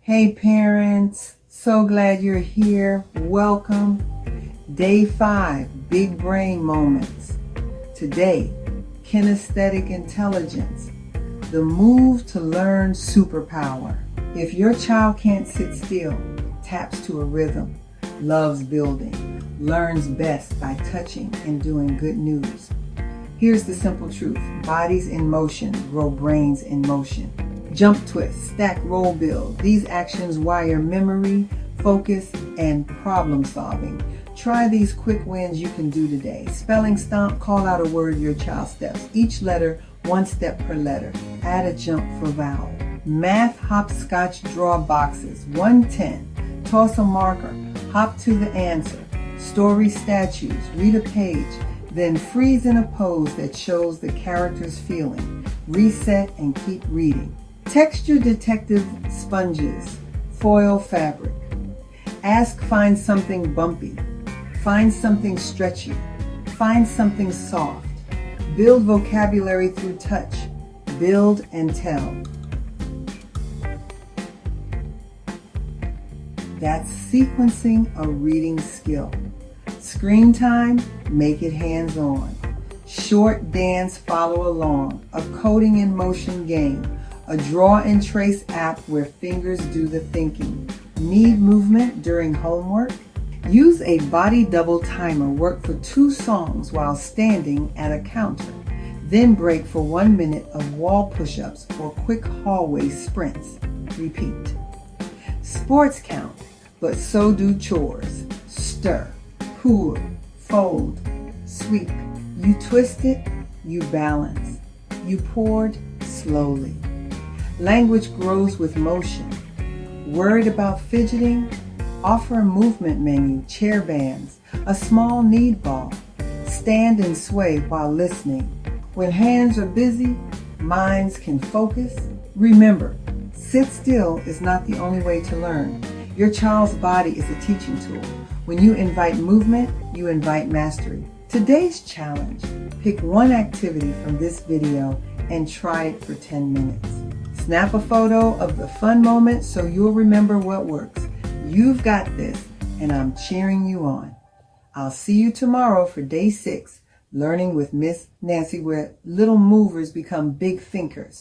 Hey parents, so glad you're here. Welcome. Day 5, Big Brain Moments. Today, Kinesthetic Intelligence, the move to learn superpower. If your child can't sit still, taps to a rhythm, loves building, learns best by touching and doing good news. Here's the simple truth. Bodies in motion grow brains in motion. Jump, twist, stack, roll, build. These actions wire memory, focus, and problem solving. Try these quick wins you can do today. Spelling stomp, call out a word your child steps. Each letter, one step per letter. Add a jump for vowel. Math, hopscotch, draw boxes. 110. Toss a marker. Hop to the answer. Story statues. Read a page. Then freeze in a pose that shows the character's feeling. Reset and keep reading. Texture detective sponges, foil fabric. Ask, find something bumpy. Find something stretchy. Find something soft. Build vocabulary through touch. Build and tell. That's sequencing a reading skill. Screen time, make it hands-on. Short dance, follow along. A coding in motion game. A draw and trace app where fingers do the thinking. Need movement during homework? Use a body double timer. Work for 2 songs while standing at a counter. Then break for 1 minute of wall push-ups or quick hallway sprints. Repeat. Sports count, but so do chores. Stir, pour, fold, sweep. You twist it, you balance. You poured slowly. Language grows with motion. Worried about fidgeting? Offer a movement menu, chair bands, a small knead ball. Stand and sway while listening. When hands are busy, minds can focus. Remember, sit still is not the only way to learn. Your child's body is a teaching tool. When you invite movement, you invite mastery. Today's challenge: pick one activity from this video and try it for 10 minutes. Snap a photo of the fun moment so you'll remember what works. You've got this, and I'm cheering you on. I'll see you tomorrow for day 6, Learning with Miss Nancy, where little movers become big thinkers.